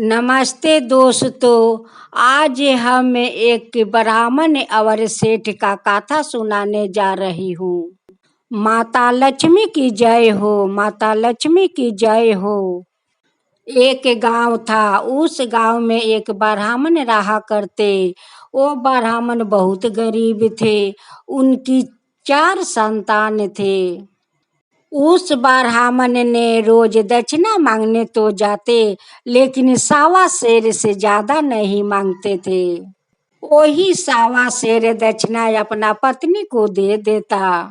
नमस्ते दोस्तों। आज हम एक ब्राह्मण और सेठ का कथा सुनाने जा रही हूँ। माता लक्ष्मी की जय हो, माता लक्ष्मी की जय हो। एक गांव था, उस गांव में एक ब्राह्मण रहा करते। वो ब्राह्मण बहुत गरीब थे। उनकी 4 संतान थे। उस ब्राह्मण ने रोज दक्षिणा मांगने तो जाते, लेकिन 1.25 शेर से ज्यादा नहीं मांगते थे। वही 1.25 शेर दक्षिणा अपना पत्नी को दे देता।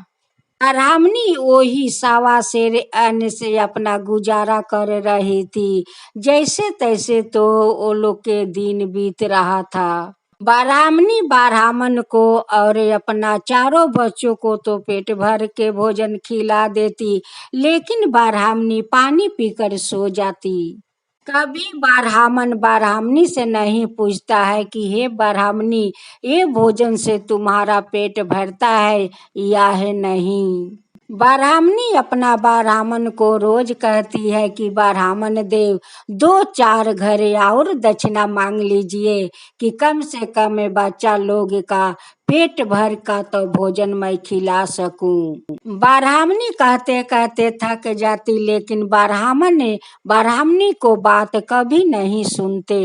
ब्राह्मणी वही 1.25 शेर अन्न से अपना गुजारा कर रही थी। जैसे तैसे तो वो लोग के दिन बीत रहा था। ब्राह्मणी ब्राह्मण को और अपना 4 बच्चों को तो पेट भर के भोजन खिला देती, लेकिन ब्राह्मणी पानी पीकर सो जाती। कभी ब्राह्मण ब्राह्मणी से नहीं पूछता है कि हे ब्राह्मणी, ये भोजन से तुम्हारा पेट भरता है या है नहीं। ब्राह्मणी अपना ब्राह्मण को रोज कहती है कि ब्राह्मण देव 2-4 घर और दक्षिणा मांग लीजिए कि कम से कम बच्चा लोग का पेट भर का तो भोजन मैं खिला सकूं। ब्राह्मणी कहते कहते थक जाती, लेकिन ब्राह्मणी को बात कभी नहीं सुनते।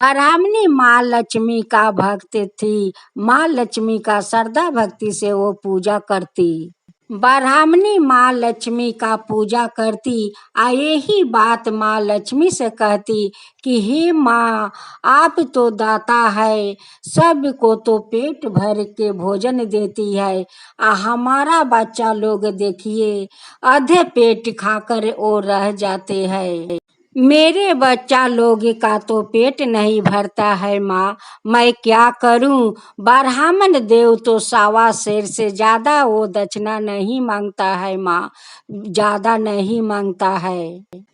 ब्राह्मणी माँ लक्ष्मी का भक्त थी। माँ लक्ष्मी का श्रद्धा भक्ति से वो पूजा करती। ब्राह्मणी माँ लक्ष्मी का पूजा करती। यही बात माँ लक्ष्मी से कहती कि हे माँ, आप तो दाता है, सबको तो पेट भर के भोजन देती है। हमारा बच्चा लोग देखिए, आधे पेट खाकर वो रह जाते हैं। मेरे बच्चा लोग का तो पेट नहीं भरता है माँ, मैं क्या करूं। ब्राह्मण देव तो 1.25 शेर से ज्यादा वो दक्षिणा नहीं मांगता है माँ, ज्यादा नहीं मांगता है।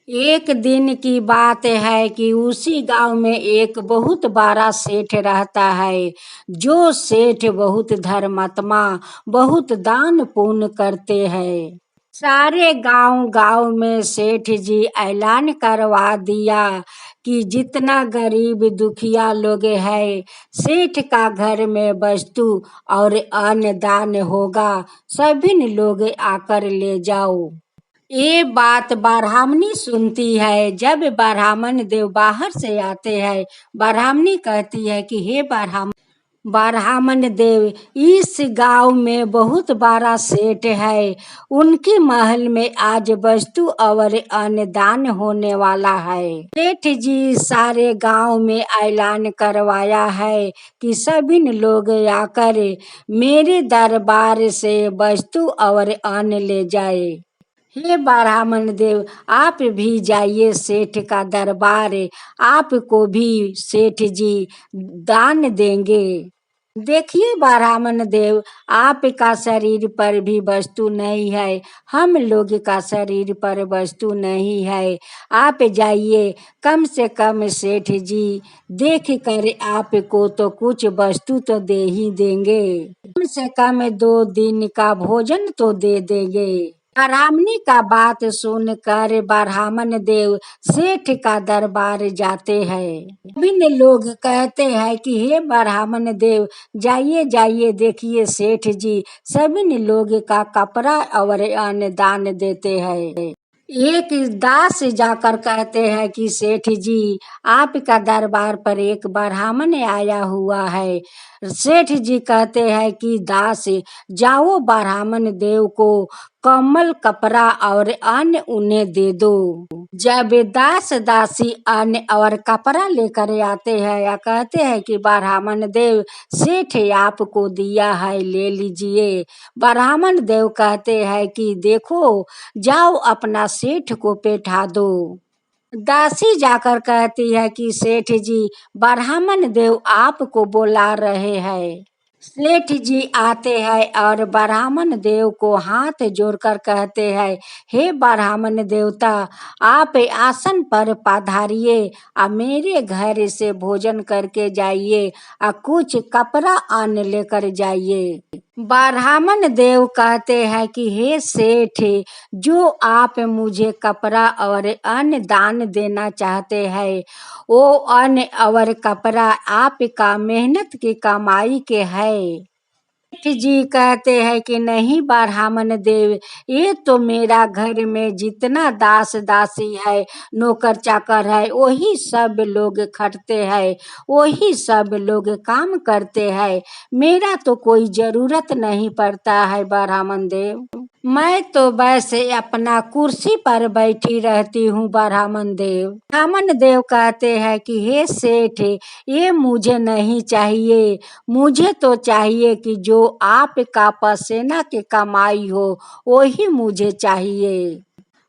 एक दिन की बात है कि उसी गांव में एक बहुत बड़ा सेठ रहता है। जो सेठ बहुत धर्मात्मा, बहुत दान पुण्य करते हैं। सारे गांव में सेठ जी ऐलान करवा दिया कि जितना गरीब दुखिया लोग है, सेठ का घर में वस्तु और अन्न दान होगा, सभी लोग आकर ले जाओ। ये बात ब्राह्मणी सुनती है। जब ब्राह्मण देव बाहर से आते हैं, ब्राह्मणी कहती है कि हे ब्राह्मण देव, इस गांव में बहुत बड़ा सेठ है। उनके महल में आज वस्तु और अन्न दान होने वाला है। सेठ जी सारे गांव में ऐलान करवाया है कि सभी लोग आकर मेरे दरबार से वस्तु और अन्न ले जाए। हे ब्राह्मण देव, आप भी जाइए सेठ का दरबार, आपको भी सेठ जी दान देंगे। देखिए ब्राह्मण देव, आपका शरीर पर भी वस्तु नहीं है, हम लोग का शरीर पर वस्तु नहीं है। आप जाइए, कम से कम सेठ जी देख कर आपको तो कुछ वस्तु तो दे ही देंगे। कम से कम 2 दिन का भोजन तो दे देंगे। ब्राह्मणी का बात सुनकर ब्राह्मण देव सेठ का दरबार जाते हैं। विभिन्न लोग कहते हैं कि हे ब्राह्मण देव, जाइए जाइए, देखिए सेठ जी सभी लोग का कपड़ा और अन्न दान देते हैं। एक दास जाकर कहते हैं कि सेठ जी, आपका दरबार पर एक ब्राह्मण आया हुआ है। सेठ जी कहते हैं कि दास, जाओ ब्राह्मण देव को कम्बल कपड़ा और अन्न उन्हें दे दो। जब दास दासी अन्न और कपड़ा लेकर आते हैं या कहते हैं कि ब्राह्मण देव, सेठ आपको दिया है, ले लीजिए। ब्राह्मण देव कहते हैं कि देखो, जाओ अपना सेठ को बैठा दो। दासी जाकर कहती है कि सेठ जी, ब्राह्मण देव आपको बुला रहे हैं। सेठ जी आते हैं और ब्राह्मण देव को हाथ जोड़कर कहते हैं, हे ब्राह्मण देवता, आप आसन पर पधारिए और मेरे घर से भोजन करके जाइए और कुछ कपड़ा अन्न लेकर जाइए। ब्राह्मण देव कहते हैं कि हे सेठ, जो आप मुझे कपड़ा और अन्न दान देना चाहते हैं, वो अन्न और कपड़ा आपका मेहनत की कमाई के है। सेठ जी कहते हैं कि नहीं ब्राह्मण देव, ये तो मेरा घर में जितना दास दासी है, नौकर चाकर है, वही सब लोग खटते हैं, वही सब लोग काम करते हैं, मेरा तो कोई जरूरत नहीं पड़ता है ब्राह्मण देव। मैं तो वैसे अपना कुर्सी पर बैठी रहती हूँ ब्राह्मण देव। ब्राह्मण देव कहते हैं कि हे सेठ, ये मुझे नहीं चाहिए, मुझे तो चाहिए कि जो आपका पसीना की कमाई हो वही मुझे चाहिए।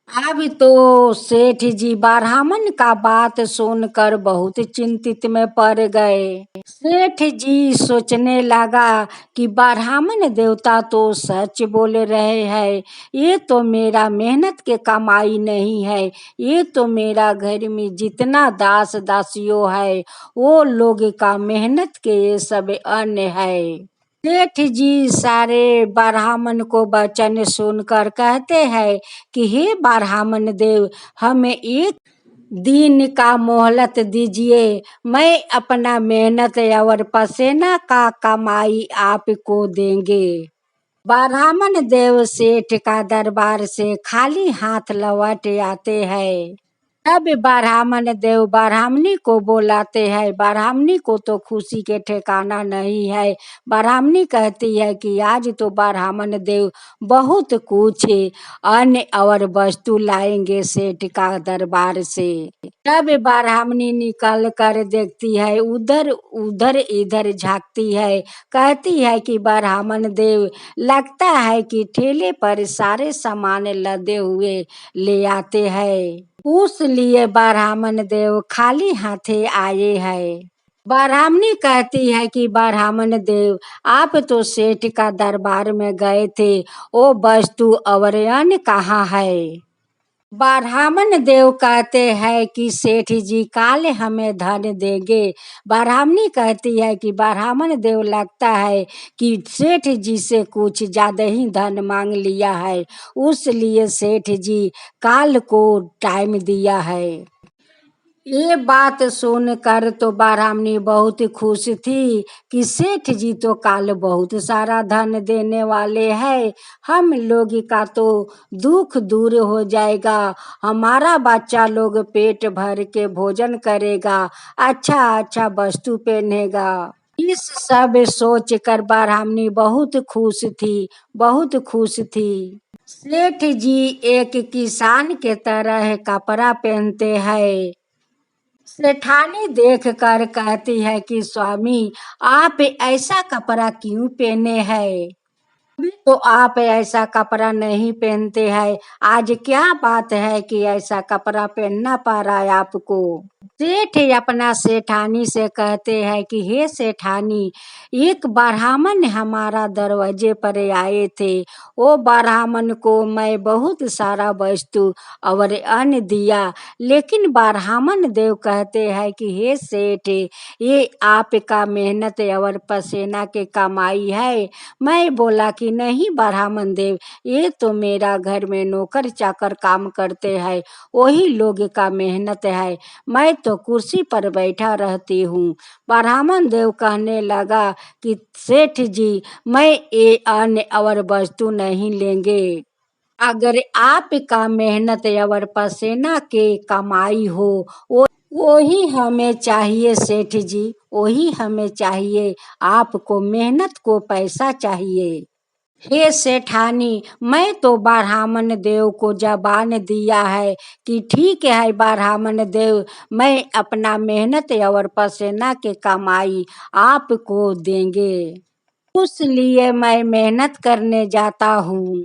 अब तो सेठ जी ब्राह्मण का बात सुनकर बहुत चिंतित में पड़ गए। सेठ जी सोचने लगा कि ब्राह्मण देवता तो सच बोल रहे हैं, ये तो मेरा मेहनत के कमाई नहीं है, ये तो मेरा घर में जितना दास दासियों है वो लोग का मेहनत के ये सब अन्न है। सेठ जी सारे ब्राह्मण को वचन सुनकर कहते हैं कि हे ब्राह्मण देव, हमें एक दिन का मोहलत दीजिए, मैं अपना मेहनत और पसीना का कमाई आपको देंगे। ब्राह्मण देव सेठ का दरबार से खाली हाथ लौट आते हैं। तब ब्राह्मण देव ब्राह्मणी को बुलाते हैं। ब्राह्मणी को तो खुशी के ठिकाना नहीं है। ब्राह्मणी कहती है कि आज तो ब्राह्मण देव बहुत कुछ अन्न और वस्तु लाएंगे सेठ का दरबार से। तब ब्राह्मणी निकल कर देखती है, उधर उधर इधर झांकती है, कहती है कि ब्राह्मण देव लगता है कि ठेले पर सारे सामान लदे हुए ले आते हैं, उस लिए ब्राह्मण देव खाली हाथे आए हैं। ब्राह्मणी कहती है कि ब्राह्मण देव, आप तो सेठ का दरबार में गए थे, वो वस्तु और अन्न कहाँ है? ब्राह्मण देव कहते हैं कि सेठ जी काल हमें धन देंगे। ब्राह्मणी कहती है कि ब्राह्मण देव लगता है कि सेठ जी से कुछ ज्यादा ही धन मांग लिया है, उसलिए सेठ जी काल को टाइम दिया है। ये बात सुनकर तो ब्राह्मणी बहुत खुश थी कि सेठ जी तो काल बहुत सारा धन देने वाले हैं, हम लोग का तो दुख दूर हो जाएगा, हमारा बच्चा लोग पेट भर के भोजन करेगा, अच्छा अच्छा वस्तु पहनेगा। इस सब सोच कर ब्राह्मणी बहुत खुश थी, बहुत खुश थी। सेठ जी एक किसान के तरह कपड़ा पहनते हैं। सेठानी देख कर कहती है कि स्वामी, आप ऐसा कपड़ा क्यों पहने हैं? तो आप ऐसा कपड़ा नहीं पहनते हैं, आज क्या बात है कि ऐसा कपड़ा पहनना पड़ रहा है आपको? सेठ अपना सेठानी से कहते हैं कि हे सेठानी, एक ब्राह्मण हमारा दरवाजे पर आए थे, वो ब्राह्मण को मैं बहुत सारा वस्तु और अन्न दिया, लेकिन ब्राह्मण देव कहते हैं कि हे सेठ, ये आपका मेहनत और पसीना के कमाई है। मैं बोला कि नहीं ब्राह्मण देव, ये तो मेरा घर में नौकर चाकर काम करते हैं, वही लोग का मेहनत है, मैं तो कुर्सी पर बैठा रहती हूँ। ब्राह्मण देव कहने लगा कि सेठ जी, मैं ये अन्न और वस्तु नहीं लेंगे, अगर आपका मेहनत और पसीना के कमाई हो वो ही हमें चाहिए सेठ जी, वही हमें चाहिए, आपको मेहनत को पैसा चाहिए। हे सेठानी, मैं तो ब्राह्मण देव को जबान दिया है कि ठीक है ब्राह्मण देव, मैं अपना मेहनत और पसीना के कमाई आपको देंगे, उस लिए मैं मेहनत करने जाता हूँ।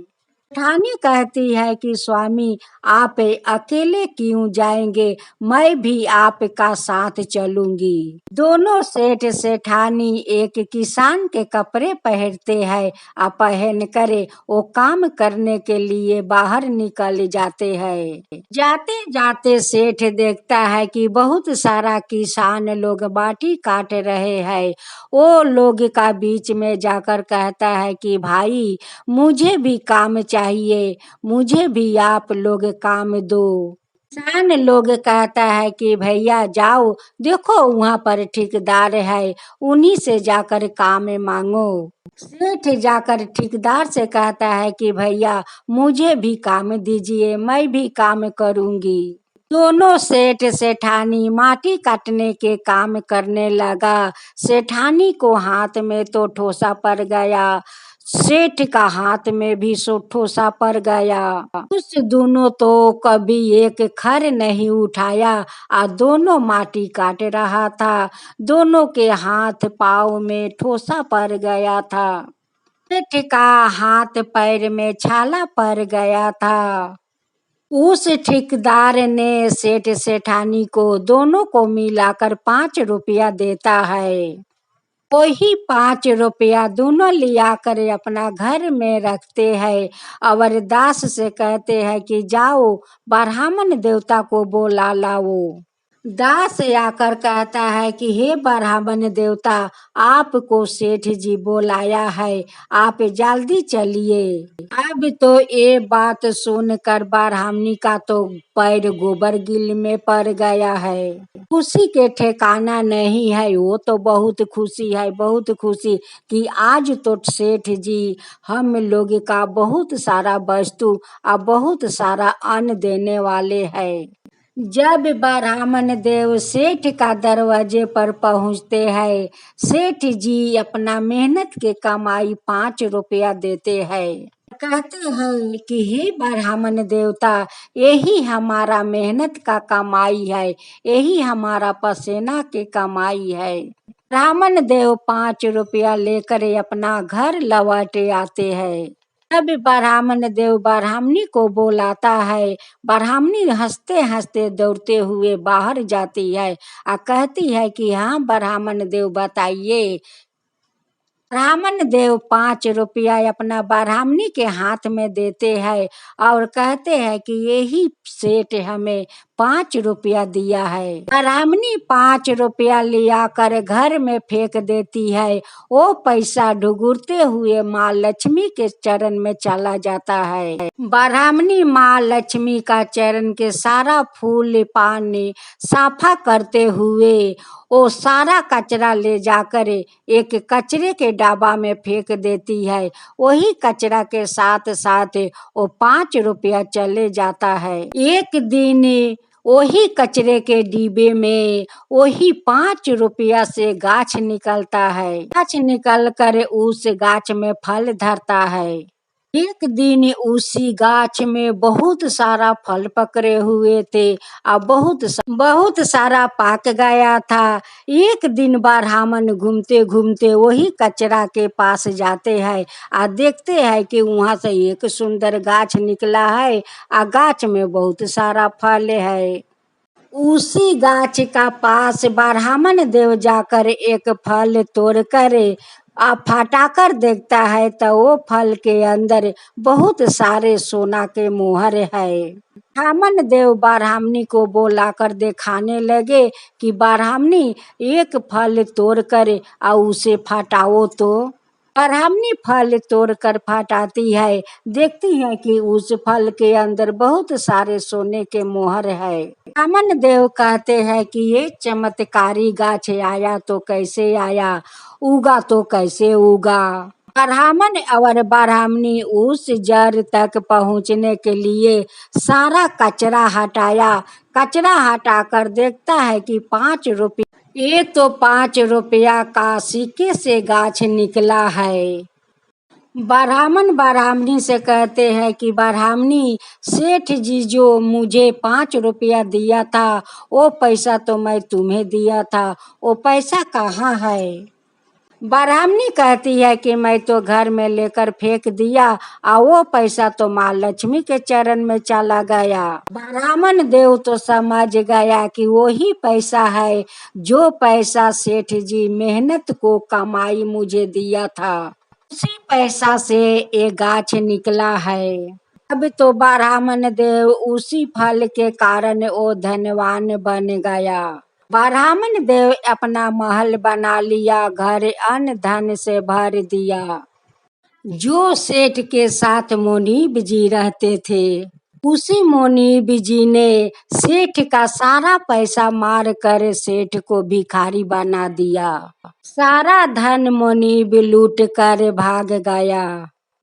सेठानी कहती है कि स्वामी आप अकेले क्यों जाएंगे, मैं भी आपका साथ चलूंगी। दोनों सेठ सेठानी एक किसान के कपड़े पहनते हैं और पहन कर वो काम करने के लिए बाहर निकल जाते हैं। जाते जाते सेठ देखता है कि बहुत सारा किसान लोग बाटी काट रहे हैं। वो लोग का बीच में जाकर कहता है कि भाई मुझे भी काम चाहिए, मुझे भी आप लोग काम दो। किसान लोग कहता है कि भैया जाओ, देखो वहाँ पर ठेकेदार है, उन्हीं से जाकर काम मांगो। सेठ जाकर ठेकेदार से कहता है कि भैया मुझे भी काम दीजिए, मैं भी काम करूंगी। दोनों सेठ सेठानी माटी काटने के काम करने लगा। सेठानी को हाथ में तो ठोसा पड़ गया, सेठ का हाथ में भी सो ठोसा पड़ गया। उस दोनों तो कभी एक खर नहीं उठाया और दोनों माटी काट रहा था। दोनों के हाथ पाँव में ठोसा पड़ गया था। सेठ का हाथ पैर में छाला पड़ गया था। उस ठेकेदार ने सेठ सेठानी को दोनों को मिलाकर 5 रुपया देता है। वही 5 रुपया दोनों लिया कर अपना घर में रखते हैं और दास से कहते हैं कि जाओ ब्राह्मण देवता को बुला लाओ। दास आकर कहता है कि हे ब्राह्मण देवता, आपको सेठ जी बुलाया है, आप जल्दी चलिए। अब तो ये बात सुनकर ब्राह्मणी का तो पैर गोबर गिल में पड़ गया है। खुशी के ठिकाना नहीं है, वो तो बहुत खुशी है, बहुत खुशी कि आज तो सेठ जी हम लोग का बहुत सारा वस्तु और बहुत सारा अन्न देने वाले हैं। जब ब्राह्मण देव सेठ का दरवाजे पर पहुंचते हैं, सेठ जी अपना मेहनत के कमाई 5 रुपया देते हैं। कहते हैं कि हे ब्राह्मण देवता, यही हमारा मेहनत का कमाई है, यही हमारा पसीना के कमाई है। ब्राह्मण देव 5 रुपया लेकर अपना घर लौटे आते हैं। तब ब्राह्मण देव ब्राह्मणी को बुलाता है। ब्राह्मणी हंसते हंसते दौड़ते हुए बाहर जाती है और कहती है कि हाँ ब्राह्मण देव बताइए। ब्राह्मण देव 5 रुपया अपना ब्राह्मणी के हाथ में देते हैं और कहते हैं कि यही सेठ हमें 5 रुपया दिया है। ब्राह्मणी 5 रुपया लिया कर घर में फेंक देती है। वो पैसा ढुगुरते हुए माँ लक्ष्मी के चरण में चला जाता है। ब्राह्मणी माँ लक्ष्मी का चरण के सारा फूल पानी साफा करते हुए वो सारा कचरा ले जाकर एक कचरे के डब्बा में फेंक देती है। वही कचरा के साथ साथ वो 5 रुपया चले जाता है। एक दिन वही कचरे के डिब्बे में वही 5 रुपया से गाछ निकलता है। गाछ निकल कर उस गाछ में फल धरता है। एक दिन उसी गाछ में बहुत सारा फल पकड़े हुए थे और बहुत सारा पाक गया था। एक दिन ब्राह्मण घूमते घूमते वही कचरा के पास जाते हैं और देखते हैं कि वहाँ से एक सुंदर गाछ निकला है और गाछ में बहुत सारा फल है। उसी गाछ का पास ब्राह्मण देव जाकर एक फल तोड़कर फटाकर देखता है तो वो फल के अंदर बहुत सारे सोना के मोहर है। ब्राह्मण देव ब्राह्मणी को बुलाकर दिखाने लगे कि ब्राह्मणी एक फल तोड़कर और उसे फटाओ तो। ब्राह्मणी फल तोड़कर फटाती है, देखती है कि उस फल के अंदर बहुत सारे सोने के मोहर है। ब्राह्मण देव कहते हैं कि ये चमत्कारी गाछ आया तो कैसे आया, उगा तो कैसे उगा। ब्राह्मण और ब्राह्मणी उस जड़ तक पहुंचने के लिए सारा कचरा हटाया। कचरा हटाकर देखता है कि 5 रुपया, ये तो 5 रुपया का सिक्के से गाछ निकला है। ब्राह्मण ब्राह्मणी से कहते हैं कि ब्राह्मणी, सेठ जी जो मुझे 5 रुपया दिया था वो पैसा तो मैं तुम्हें दिया था, वो पैसा कहाँ है। ब्राह्मणी कहती है कि मैं तो घर में लेकर फेंक दिया और वो पैसा तो माँ लक्ष्मी के चरण में चला गया। ब्राह्मण देव तो समझ गया कि वही पैसा है जो पैसा सेठ जी मेहनत को कमाई मुझे दिया था, उसी पैसा से एक गाछ निकला है। अब तो ब्राह्मण देव उसी फल के कारण वो धनवान बन गया। ब्राह्मण देव अपना महल बना लिया, घर अन्न धन से भर दिया। जो सेठ के साथ मुनीब जी रहते थे, उसी मुनीब जी ने सेठ का सारा पैसा मार कर सेठ को भिखारी बना दिया। सारा धन मुनीब लूट कर भाग गया।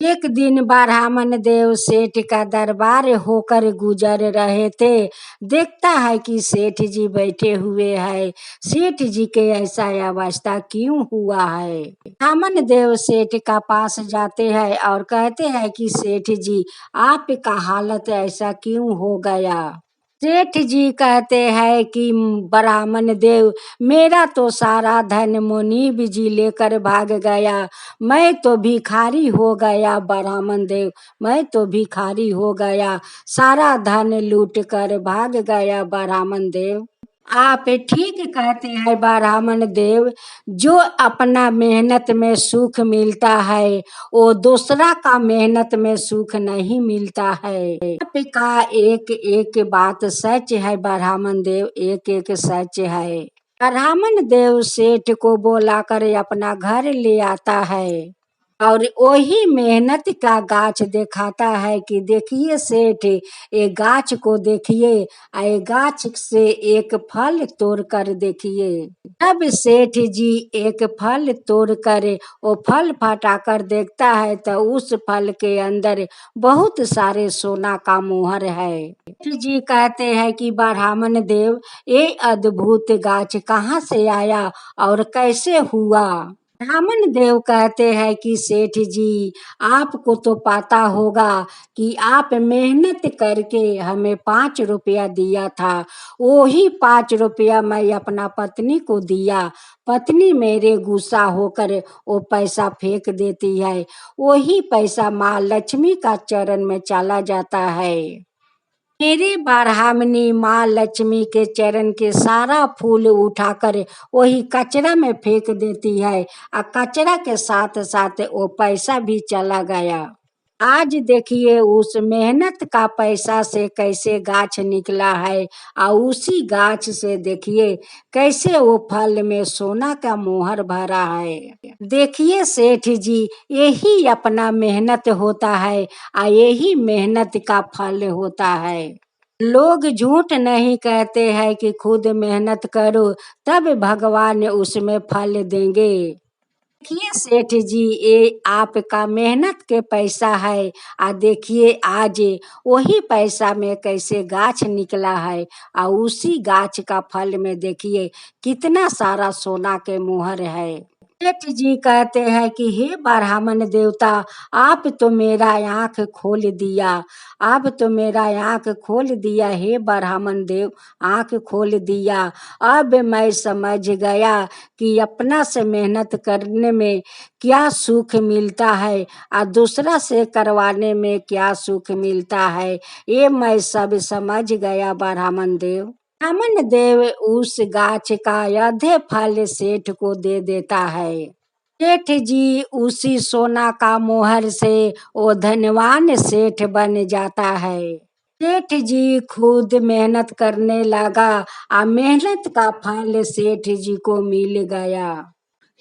एक दिन ब्राह्मण देव सेठ का दरबार होकर गुजर रहे थे। देखता है कि सेठ जी बैठे हुए हैं। सेठ जी के ऐसा अवस्था क्यों हुआ है? ब्राह्मण देव सेठ का पास जाते हैं और कहते हैं कि सेठ जी आपका हालत ऐसा क्यों हो गया? सेठ जी कहते हैं कि ब्राह्मण देव मेरा तो सारा धन मुनीब जी लेकर भाग गया, मैं तो भिखारी हो गया। ब्राह्मण देव मैं तो भिखारी हो गया, सारा धन लूट कर भाग गया। ब्राह्मण देव आप ठीक कहते हैं ब्राह्मण देव, जो अपना मेहनत में सुख मिलता है वो दूसरा का मेहनत में सुख नहीं मिलता है। आपका एक एक बात सच है ब्राह्मण देव, एक एक सच है। ब्राह्मण देव सेठ को बुलाकर अपना घर ले आता है और वही मेहनत का गाछ दिखाता है कि देखिए सेठ, ये गाछ को देखिए, ये गाछ से एक फल तोड़ कर देखिए। जब सेठ जी एक फल तोड़ कर वो फल फटा कर देखता है तो उस फल के अंदर बहुत सारे सोना का मोहर है। सेठ जी कहते हैं कि ब्राह्मण देव ये अद्भुत गाछ कहाँ से आया और कैसे हुआ? ब्राह्मण देव कहते हैं कि सेठ जी आपको तो पता होगा कि आप मेहनत करके हमें 5 रुपया दिया था, वही 5 रुपया मैं अपना पत्नी को दिया। पत्नी मेरे गुस्सा होकर वो पैसा फेंक देती है, वही पैसा माँ लक्ष्मी का चरण में चला जाता है। मेरी ब्राह्मणी माँ लक्ष्मी के चरण के सारा फूल उठाकर वही कचरा में फेंक देती है और कचरा के साथ साथ वो पैसा भी चला गया। आज देखिए उस मेहनत का पैसा से कैसे गाछ निकला है और उसी गाछ से देखिए कैसे वो फल में सोना का मोहर भरा है। देखिए सेठ जी, यही अपना मेहनत होता है और यही मेहनत का फल होता है। लोग झूठ नहीं कहते हैं कि खुद मेहनत करो तब भगवान उसमें फल देंगे। देखिए सेठ जी, ये आपका मेहनत के पैसा है। देखिए आज वही पैसा में कैसे गाछ निकला है और उसी गाछ का फल में देखिए कितना सारा सोना के मोहर है। सेठ जी कहते हैं कि हे ब्राह्मण देवता, आप तो मेरा आँख खोल दिया, आप तो मेरा आँख खोल दिया। हे ब्राह्मण देव आँख खोल दिया। अब मैं समझ गया कि अपना से मेहनत करने में क्या सुख मिलता है और दूसरा से करवाने में क्या सुख मिलता है, ये मैं सब समझ गया ब्राह्मण देव। ब्राह्मण देव उस गाछ का आधे फल सेठ को दे देता है। सेठ जी उसी सोना का मोहर से वो धनवान सेठ बन जाता है। सेठ जी खुद मेहनत करने लगा और मेहनत का फल सेठ जी को मिल गया।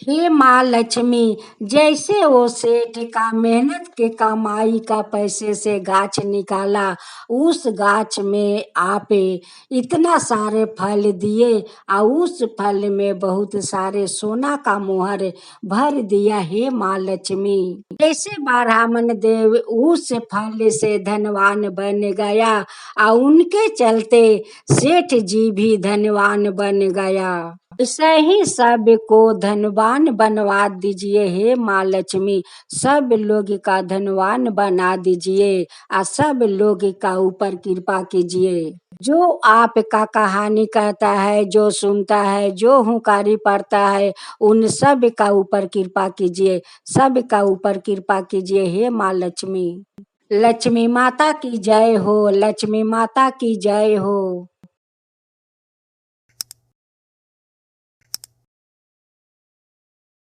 हे माँ लक्ष्मी, जैसे वो सेठ का मेहनत के कमाई का पैसे से गाछ निकाला, उस गाछ में आप इतना सारे फल दिए और उस फल में बहुत सारे सोना का मोहर भर दिया। हे माँ लक्ष्मी, जैसे ब्राह्मण देव उस फल से धनवान बन गया और उनके चलते सेठ जी भी धनवान बन गया। ऐसे ही सबको धनवान बनवा दीजिए हे माँ लक्ष्मी, सब लोग का धनवान बना दीजिए और सब लोग का ऊपर कृपा कीजिए। जो आपका कहानी कहता है, जो सुनता है, जो हुंकारी पड़ता है, उन सब का ऊपर कृपा कीजिए, सब का ऊपर कृपा कीजिए हे माँ लक्ष्मी। लक्ष्मी माता की जय हो, लक्ष्मी माता की जय हो।